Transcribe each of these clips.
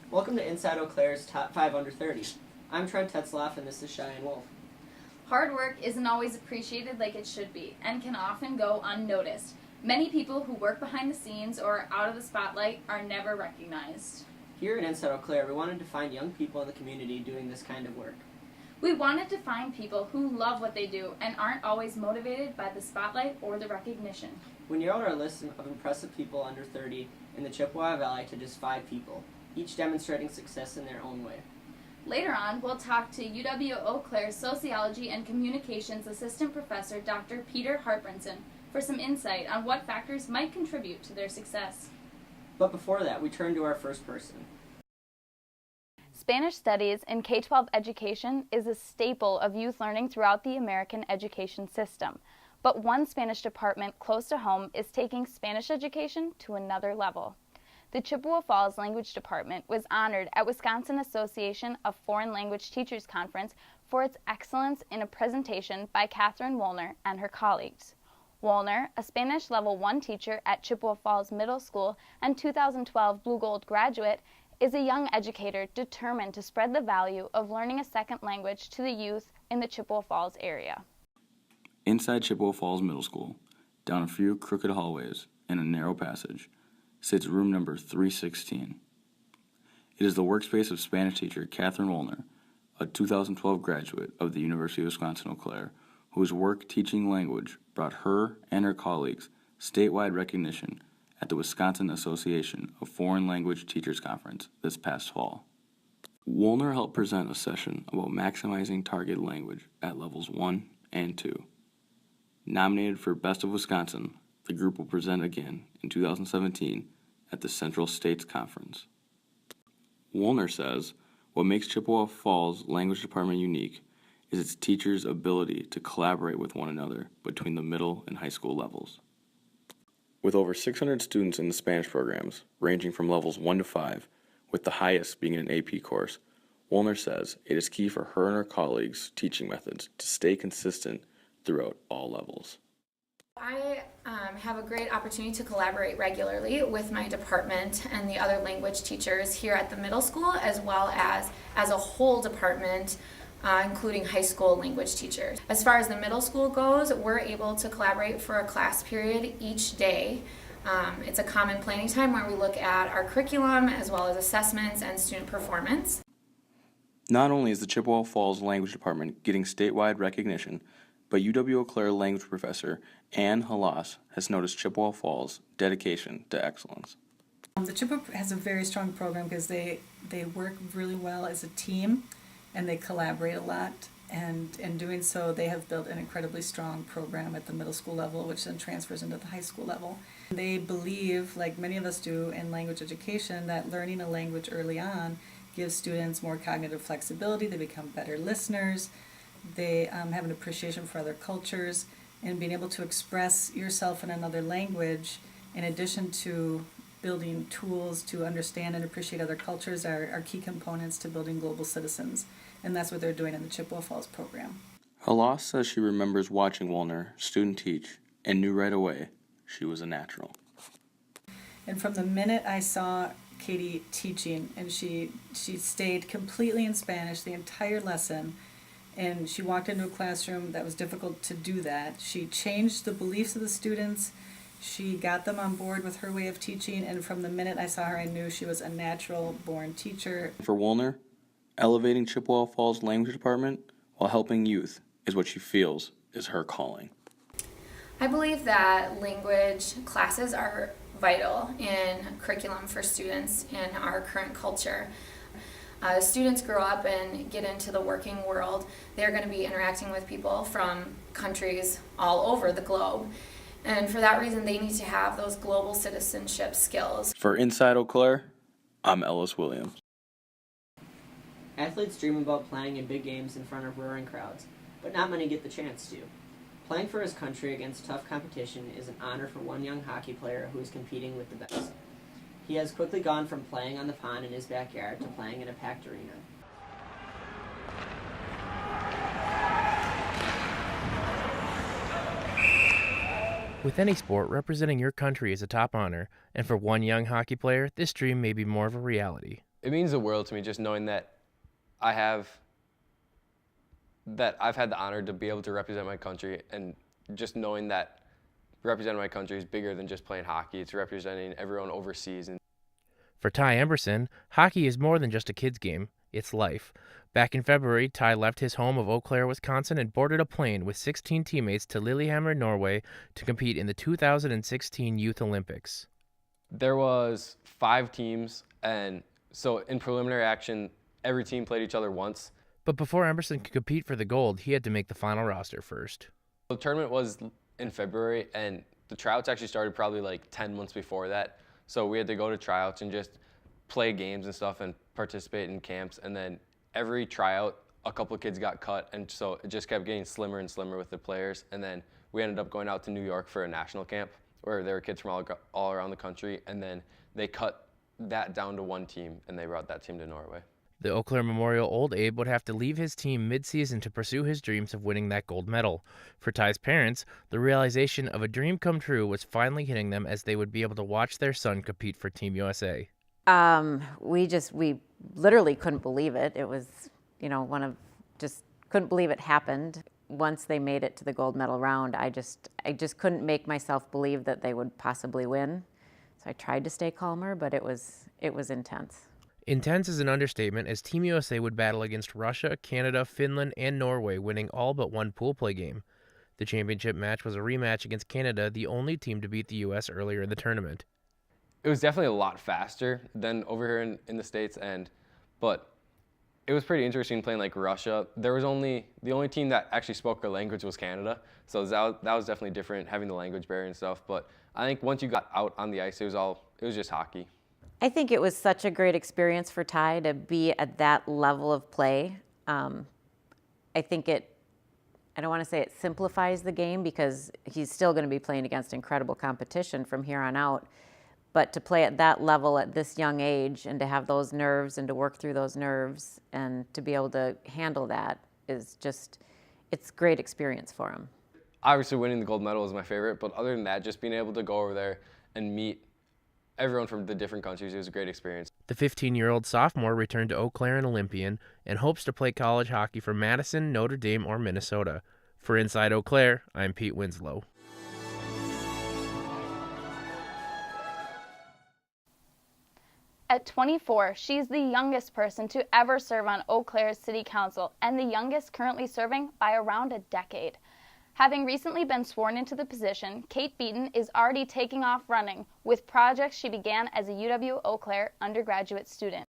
Welcome to Inside Eau Claire's Top 5 Under 30. I'm Trent Tetzloff and this is Cheyenne Wolf. Hard work isn't always appreciated like it should be and can often go unnoticed. Many people who work behind the scenes or out of the spotlight are never recognized. Here at Inside Eau Claire, we wanted to find young people in the community doing this kind of work. We wanted to find people who love what they do and aren't always motivated by the spotlight or the recognition. We narrowed our list of impressive people under 30 in the Chippewa Valley to just 5 people, each demonstrating success in their own way. Later on, we'll talk to UW-Eau Claire Sociology and Communications Assistant Professor Dr. Peter Hartbranson for some insight on what factors might contribute to their success. But before that, we turn to our first person. Spanish studies in K-12 education is a staple of youth learning throughout the American education system. But one Spanish department close to home is taking Spanish education to another level. The Chippewa Falls Language Department was honored at Wisconsin Association of Foreign Language Teachers Conference for its excellence in a presentation by Catherine Woolner and her colleagues. Woolner, a Spanish Level 1 teacher at Chippewa Falls Middle School and 2012 Blue Gold graduate, is a young educator determined to spread the value of learning a second language to the youth in the Chippewa Falls area. Inside Chippewa Falls Middle School, down a few crooked hallways and a narrow passage, sits room number 316. It is the workspace of Spanish teacher Catherine Woolner, a 2012 graduate of the University of Wisconsin-Eau Claire, whose work teaching language brought her and her colleagues statewide recognition at the Wisconsin Association of Foreign Language Teachers Conference this past fall. Woolner helped present a session about maximizing targeted language at levels 1 and 2. Nominated for Best of Wisconsin, the group will present again in 2017 at the Central States Conference. Woolner says what makes Chippewa Falls Language Department unique is its teachers' ability to collaborate with one another between the middle and high school levels. With over 600 students in the Spanish programs, ranging from levels 1 to 5, with the highest being an AP course, Woolner says it is key for her and her colleagues' teaching methods to stay consistent throughout all levels. I have a great opportunity to collaborate regularly with my department and the other language teachers here at the middle school, as well as a whole department, including high school language teachers. As far as the middle school goes, we're able to collaborate for a class period each day. It's a common planning time where we look at our curriculum as well as assessments and student performance. Not only is the Chippewa Falls Language Department getting statewide recognition, but UW-Eau Claire language professor Ann Halas has noticed Chippewa Falls' dedication to excellence. The Chippewa has a very strong program because they work really well as a team and they collaborate a lot. And in doing so, they have built an incredibly strong program at the middle school level, which then transfers into the high school level. They believe, like many of us do in language education, that learning a language early on gives students more cognitive flexibility. They become better listeners. They have an appreciation for other cultures, and being able to express yourself in another language, in addition to building tools to understand and appreciate other cultures, are key components to building global citizens. And that's what they're doing in the Chippewa Falls program. Halas says she remembers watching Woolner student teach and knew right away she was a natural. And from the minute I saw Katie teaching, and she stayed completely in Spanish the entire lesson, and she walked into a classroom that was difficult to do that. She changed the beliefs of the students. She got them on board with her way of teaching, and from the minute I saw her, I knew she was a natural-born teacher. For Woolner, elevating Chippewa Falls Language Department while helping youth is what she feels is her calling. I believe that language classes are vital in curriculum for students in our current culture. Students grow up and get into the working world. They're going to be interacting with people from countries all over the globe. And for that reason, they need to have those global citizenship skills. For Inside Eau Claire, I'm Ellis Williams. Athletes dream about playing in big games in front of roaring crowds, but not many get the chance to. Playing for his country against tough competition is an honor for one young hockey player who is competing with the best. He has quickly gone from playing on the pond in his backyard to playing in a packed arena. With any sport, representing your country is a top honor, and for one young hockey player, this dream may be more of a reality. It means the world to me just knowing that I've had the honor to be able to represent my country, and just knowing that representing my country is bigger than just playing hockey. It's representing everyone overseas. For Ty Emberson, hockey is more than just a kid's game, it's life. Back in February, Ty left his home of Eau Claire, Wisconsin and boarded a plane with 16 teammates to Lillehammer, Norway to compete in the 2016 Youth Olympics. There was 5 teams, and so in preliminary action, every team played each other once. But before Emberson could compete for the gold, he had to make the final roster first. The tournament was in February, and the tryouts actually started probably like 10 months before that. So we had to go to tryouts and just play games and stuff and participate in camps. And then every tryout, a couple of kids got cut, and so it just kept getting slimmer and slimmer with the players. And then we ended up going out to New York for a national camp where there were kids from all around the country. And then they cut that down to one team, and they brought that team to Norway. The Eau Claire Memorial Old Abe would have to leave his team mid-season to pursue his dreams of winning that gold medal. For Ty's parents, the realization of a dream come true was finally hitting them as they would be able to watch their son compete for Team USA. We literally couldn't believe it. It was, just couldn't believe it happened. Once they made it to the gold medal round, I just couldn't make myself believe that they would possibly win. So I tried to stay calmer, but it was intense. Intense is an understatement, as Team USA would battle against Russia, Canada, Finland, and Norway, winning all but one pool play game. The championship match was a rematch against Canada, the only team to beat the U.S. earlier in the tournament. It was definitely a lot faster than over here in the States, but it was pretty interesting playing like Russia. The only team that actually spoke our language was Canada, so that was definitely different, having the language barrier and stuff. But I think once you got out on the ice, it was just hockey. I think it was such a great experience for Ty to be at that level of play. I think I don't want to say it simplifies the game, because he's still going to be playing against incredible competition from here on out. But to play at that level at this young age, and to have those nerves and to work through those nerves and to be able to handle that it's great experience for him. Obviously winning the gold medal is my favorite, but other than that, just being able to go over there and meet everyone from the different countries, it was a great experience. The 15-year-old sophomore returned to Eau Claire, an Olympian, and hopes to play college hockey for Madison, Notre Dame, or Minnesota. For Inside Eau Claire, I'm Pete Winslow. At 24, she's the youngest person to ever serve on Eau Claire's City Council, and the youngest currently serving by around a decade. Having recently been sworn into the position, Kate Beaton is already taking off running with projects she began as a UW-Eau Claire undergraduate student.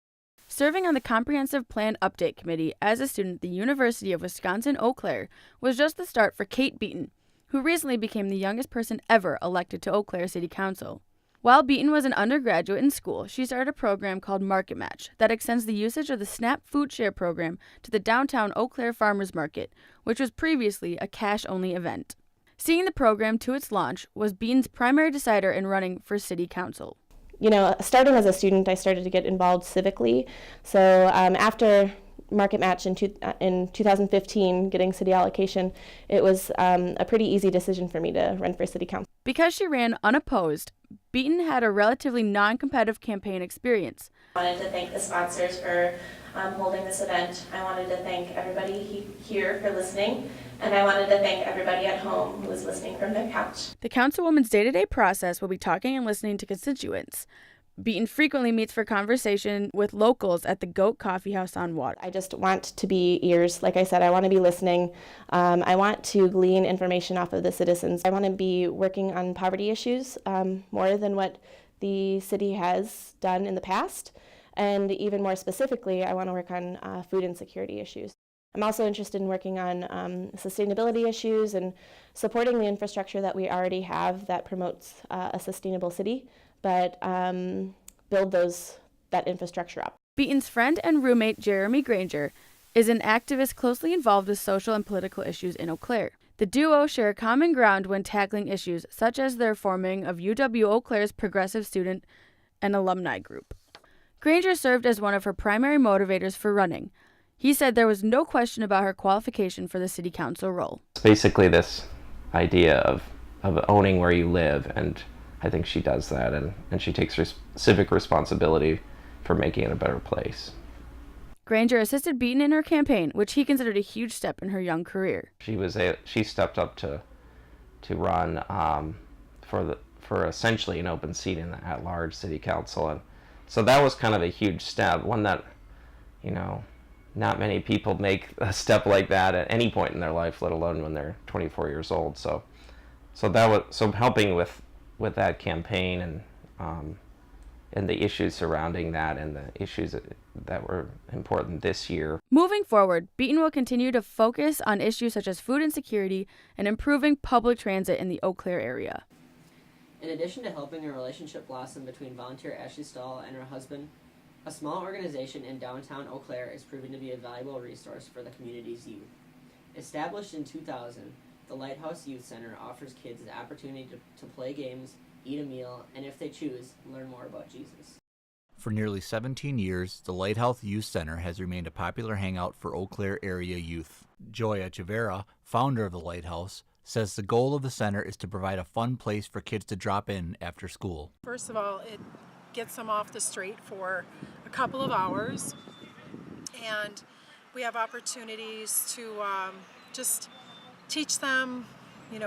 Serving on the Comprehensive Plan Update Committee as a student at the University of Wisconsin-Eau Claire was just the start for Kate Beaton, who recently became the youngest person ever elected to Eau Claire City Council. While Beaton was an undergraduate in school, she started a program called Market Match that extends the usage of the SNAP Food Share program to the downtown Eau Claire Farmers Market, which was previously a cash-only event. Seeing the program to its launch was Beaton's primary decider in running for City Council. Starting as a student, I started to get involved civically. So after Market Match in 2015, getting city allocation, it was a pretty easy decision for me to run for City Council. Because she ran unopposed, Beaton had a relatively non-competitive campaign experience. I wanted to thank the sponsors for holding this event. I wanted to thank everybody here for listening, and I wanted to thank everybody at home who was listening from their couch. The councilwoman's day-to-day process will be talking and listening to constituents. Beaton frequently meets for conversation with locals at the Goat Coffee House on Water. I just want to be ears. Like I said, I want to be listening. I want to glean information off of the citizens. I want to be working on poverty issues more than what the city has done in the past. And even more specifically, I want to work on food insecurity issues. I'm also interested in working on sustainability issues and supporting the infrastructure that we already have that promotes a sustainable city, but build that infrastructure up. Beaton's friend and roommate Jeremy Granger is an activist closely involved with social and political issues in Eau Claire. The duo share common ground when tackling issues such as their forming of UW-Eau Claire's progressive student and alumni group. Granger served as one of her primary motivators for running. He said there was no question about her qualification for the city council role. It's basically this idea of owning where you live, and I think she does that, and she takes civic responsibility making it a better place. Granger assisted Beaton in her campaign, which he considered a huge step in her young career. She stepped up to run for essentially an open seat in the at-large city council, and so that was kind of a huge step, one that, you know, not many people make a step like that at any point in their life, let alone when they're 24 years old. So helping with that campaign and the issues surrounding that and the issues that were important this year. Moving forward, Beaton will continue to focus on issues such as food insecurity and improving public transit in the Eau Claire area. In addition to helping a relationship blossom between volunteer Ashley Stahl and her husband, a small organization in downtown Eau Claire is proving to be a valuable resource for the community's youth. Established in 2000, the Lighthouse Youth Center offers kids the opportunity to play games, eat a meal, and if they choose, learn more about Jesus. For nearly 17 years, the Lighthouse Youth Center has remained a popular hangout for Eau Claire area youth. Joy Echeverria, founder of the Lighthouse, says the goal of the center is to provide a fun place for kids to drop in after school. First of all, it gets them off the street for a couple of hours, and we have opportunities to just teach them,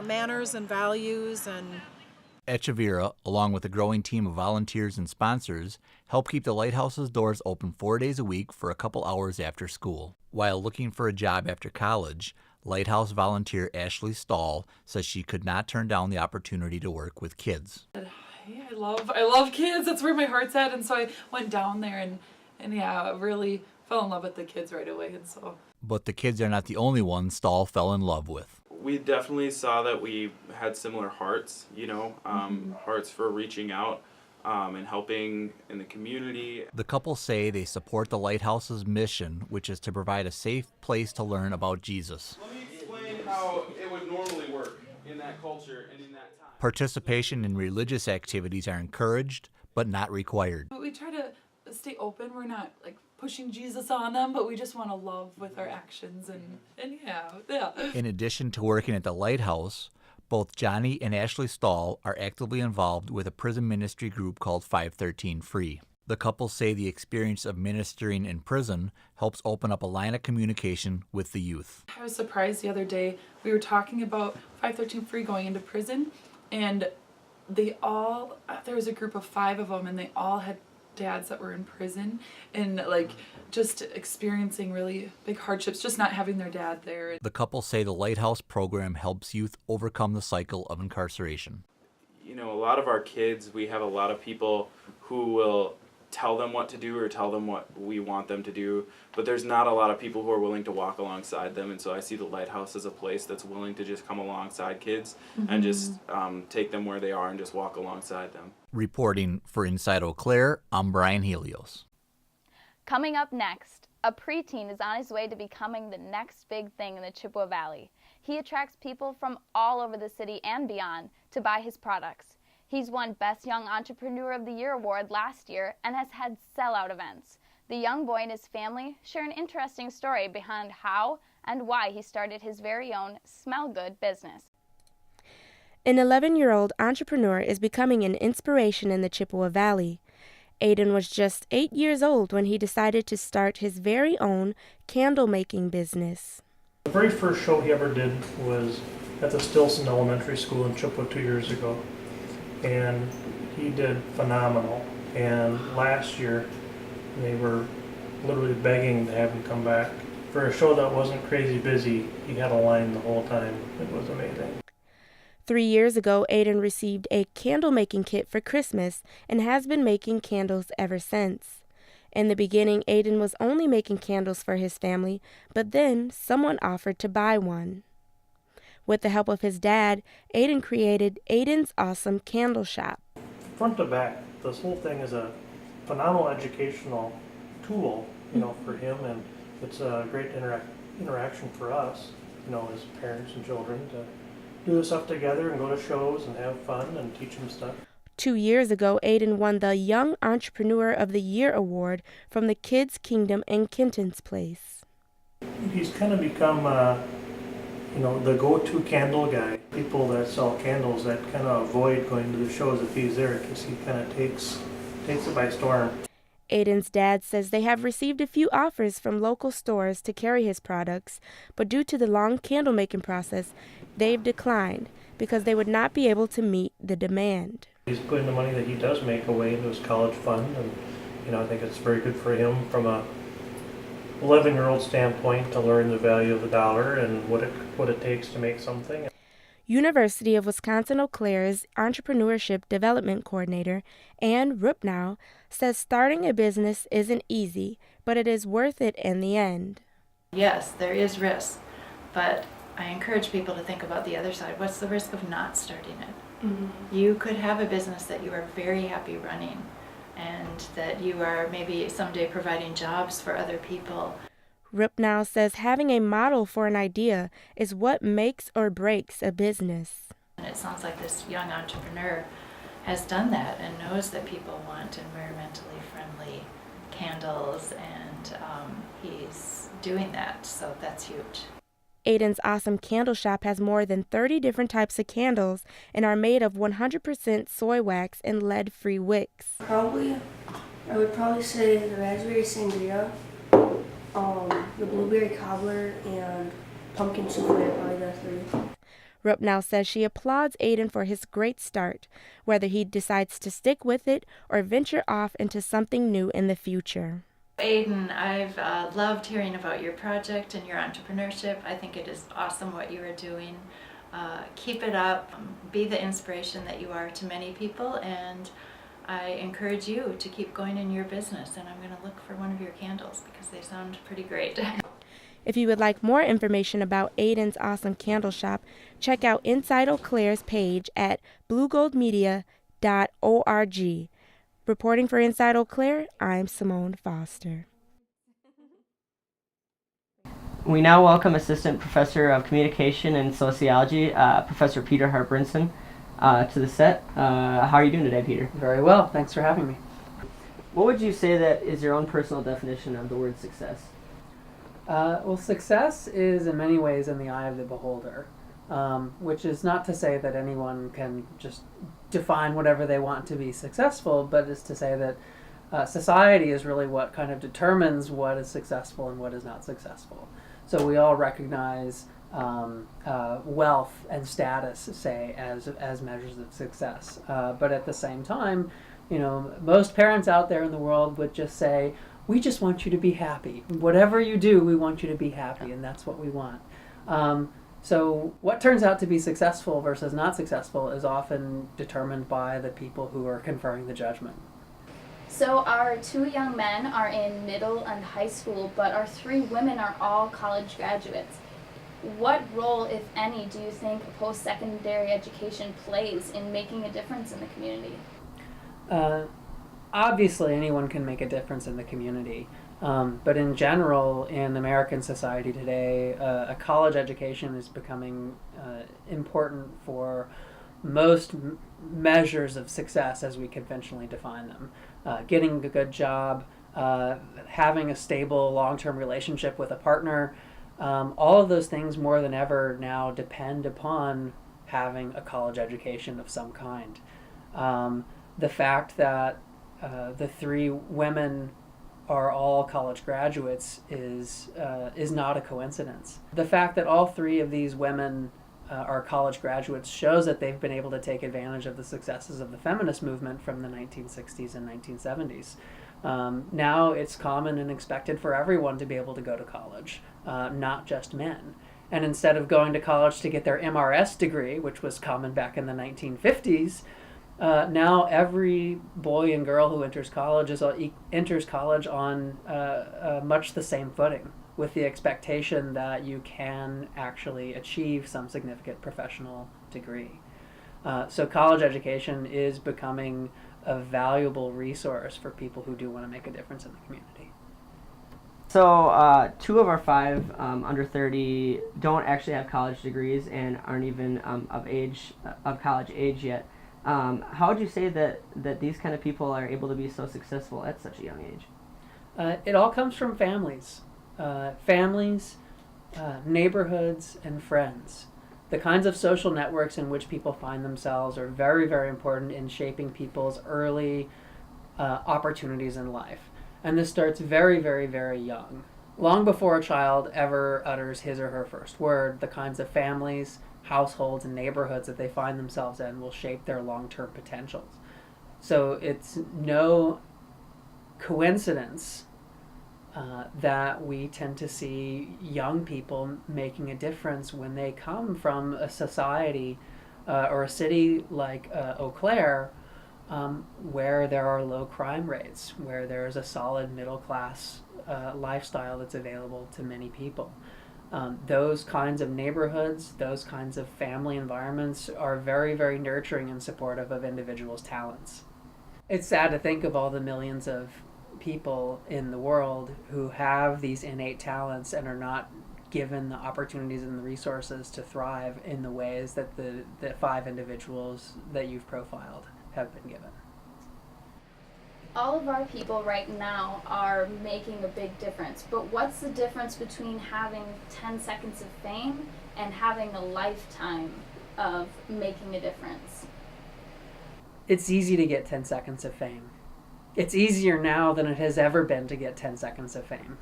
manners and values. And Echeverria, along with a growing team of volunteers and sponsors, help keep the Lighthouse's doors open 4 days a week for a couple hours after school. While looking for a job after college, Lighthouse volunteer Ashley Stahl says she could not turn down the opportunity to work with kids. I love kids. That's where my heart's at, and so I went down there and yeah, really fell in love with the kids right away. And so. But the kids are not the only ones Stahl fell in love with. We definitely saw that we had similar hearts, hearts for reaching out and helping in the community. The couple say they support the Lighthouse's mission, which is to provide a safe place to learn about Jesus. Let me explain how it would normally work in that culture and in that time. Participation in religious activities are encouraged, but not required. We try to stay open. We're not pushing Jesus on them, but we just want to love with our actions and yeah. In addition to working at the Lighthouse, both Johnny and Ashley Stahl are actively involved with a prison ministry group called 513 Free. The couple say the experience of ministering in prison helps open up a line of communication with the youth. I was surprised the other day. We were talking about 513 Free going into prison, and there was a group of 5 of them, and they all had dads that were in prison and just experiencing really big hardships, just not having their dad there. The couple say the Lighthouse program helps youth overcome the cycle of incarceration. A lot of our kids, we have a lot of people who will tell them what to do or tell them what we want them to do, but there's not a lot of people who are willing to walk alongside them, and so I see the Lighthouse as a place that's willing to just come alongside kids and just take them where they are and just walk alongside them. Reporting for Inside Eau Claire, I'm Brian Helios. Coming up next, a preteen is on his way to becoming the next big thing in the Chippewa Valley. He attracts people from all over the city and beyond to buy his products. He's won Best Young Entrepreneur of the Year award last year and has had sellout events. The young boy and his family share an interesting story behind how and why he started his very own Smell Good business. An 11-year-old entrepreneur is becoming an inspiration in the Chippewa Valley. Aiden was just 8 years old when he decided to start his very own candle-making business. The very first show he ever did was at the Stilson Elementary School in Chippewa 2 years ago. And he did phenomenal. And last year, they were literally begging to have him come back. For a show that wasn't crazy busy, he had a line the whole time. It was amazing. 3 years ago, Aiden received a candle-making kit for Christmas and has been making candles ever since. In the beginning, Aiden was only making candles for his family, but then someone offered to buy one. With the help of his dad, Aiden created Aiden's Awesome Candle Shop. Front to back, this whole thing is a phenomenal educational tool, for him, and it's a great interaction for us, as parents and children, to do this stuff together and go to shows and have fun and teach them stuff. 2 years ago, Aiden won the Young Entrepreneur of the Year award from the Kids Kingdom in Kenton's Place. He's kind of become the go-to candle guy. People that sell candles that kind of avoid going to the shows if he's there, because he kind of takes it by storm. Aiden's dad says they have received a few offers from local stores to carry his products, but due to the long candle making process, they've declined because they would not be able to meet the demand. He's putting the money that he does make away into his college fund, and I think it's very good for him from a 11-year-old standpoint to learn the value of the dollar and what it takes to make something. University of Wisconsin-Eau Claire's Entrepreneurship Development Coordinator, Ann Rupnow, says starting a business isn't easy, but it is worth it in the end. Yes, there is risk, but I encourage people to think about the other side. What's the risk of not starting it? Mm-hmm. You could have a business that you are very happy running and that you are maybe someday providing jobs for other people. Rupnow says having a model for an idea is what makes or breaks a business. And it sounds like this young entrepreneur has done that and knows that people want environmentally friendly candles, and he's doing that, so that's huge. Aiden's awesome candle shop has more than 30 different types of candles and are made of 100% soy wax and lead-free wicks. I would probably say the raspberry sangria, the blueberry cobbler, and pumpkin souffle are probably the three. Rupnow says she applauds Aiden for his great start, whether he decides to stick with it or venture off into something new in the future. Aiden, I've loved hearing about your project and your entrepreneurship. I think it is awesome what you are doing. Keep it up. Be the inspiration that you are to many people, and I encourage you to keep going in your business, and I'm going to look for one of your candles because they sound pretty great. If you would like more information about Aiden's awesome candle shop, check out Inside Eau Claire's page at bluegoldmedia.org. Reporting for Inside Eau Claire, I'm Simone Foster. We now welcome Assistant Professor of Communication and Sociology, Professor Peter Harbrinson, to the set. How are you doing today, Peter? Very well. Thanks for having me. What would you say that is your own personal definition of the word success? Well, success is in many ways in the eye of the beholder, which is not to say that anyone can just define whatever they want to be successful, but is to say that society is really what kind of determines what is successful and what is not successful. So we all recognize wealth and status, say, as measures of success. But at the same time, most parents out there in the world would just say, we just want you to be happy. Whatever you do, we want you to be happy, and that's what we want. So what turns out to be successful versus not successful is often determined by the people who are conferring the judgment. So our 2 young men are in middle and high school, but our 3 women are all college graduates. What role, if any, do you think post-secondary education plays in making a difference in the community? Obviously, anyone can make a difference in the community. But in general, in American society today, a college education is becoming important for most measures of success as we conventionally define them. Getting a good job, having a stable long-term relationship with a partner, all of those things more than ever now depend upon having a college education of some kind. The fact that the 3 women are all college graduates is not a coincidence. The fact that all 3 of these women are college graduates shows that they've been able to take advantage of the successes of the feminist movement from the 1960s and 1970s. Now it's common and expected for everyone to be able to go to college, not just men. And instead of going to college to get their MRS degree, which was common back in the 1950s, now every boy and girl who enters college on much the same footing, with the expectation that you can actually achieve some significant professional degree. So college education is becoming a valuable resource for people who do want to make a difference in the community. So 2 of our 5 under 30 don't actually have college degrees and aren't even of college age yet. How would you say that these kind of people are able to be so successful at such a young age? It all comes from families. Neighborhoods, and friends. The kinds of social networks in which people find themselves are very, very important in shaping people's early opportunities in life. And this starts very, very, very young. Long before a child ever utters his or her first word, the kinds of families, households, and neighborhoods that they find themselves in will shape their long-term potentials. So it's no coincidence that we tend to see young people making a difference when they come from a society or a city like Eau Claire, where there are low crime rates, where there is a solid middle class lifestyle that's available to many people. Those kinds of neighborhoods, those kinds of family environments are very, very nurturing and supportive of individuals' talents. It's sad to think of all the millions of people in the world who have these innate talents and are not given the opportunities and the resources to thrive in the ways that the 5 individuals that you've profiled have been given. All of our people right now are making a big difference, but what's the difference between having 10 seconds of fame and having a lifetime of making a difference? It's easy to get 10 seconds of fame. It's easier now than it has ever been to get 10 seconds of fame.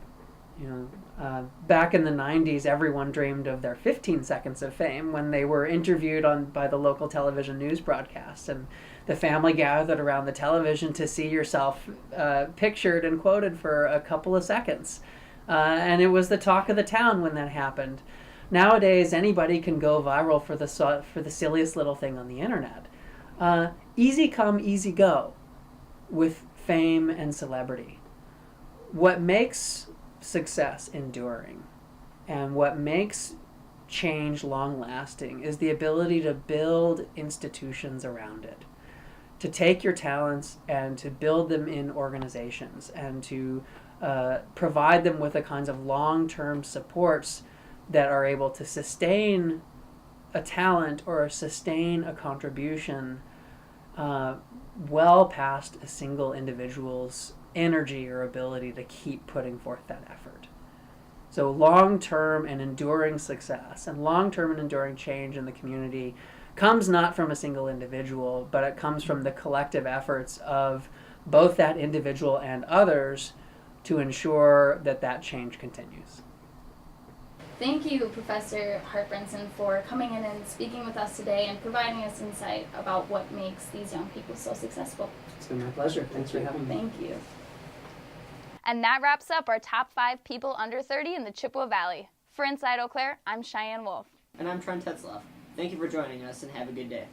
Back in the 90s, everyone dreamed of their 15 seconds of fame when they were interviewed by the local television news broadcast, and the family gathered around the television to see yourself pictured and quoted for a couple of seconds. And it was the talk of the town when that happened. Nowadays, anybody can go viral for the silliest little thing on the internet. Easy come, easy go with fame and celebrity. What makes success enduring and what makes change long-lasting is the ability to build institutions around it, to take your talents and to build them in organizations and to provide them with the kinds of long-term supports that are able to sustain a talent or sustain a contribution well past a single individual's energy or ability to keep putting forth that effort. So long-term and enduring success and long-term and enduring change in the community comes not from a single individual, but it comes from the collective efforts of both that individual and others to ensure that that change continues. Thank you, Professor Hart-Brinson, for coming in and speaking with us today and providing us insight about what makes these young people so successful. It's been my pleasure. Thanks for having me. Thank you. And that wraps up our top 5 people under 30 in the Chippewa Valley. For Inside Eau Claire, I'm Cheyenne Wolf. And I'm Trent Tetzloff. Thank you for joining us and have a good day.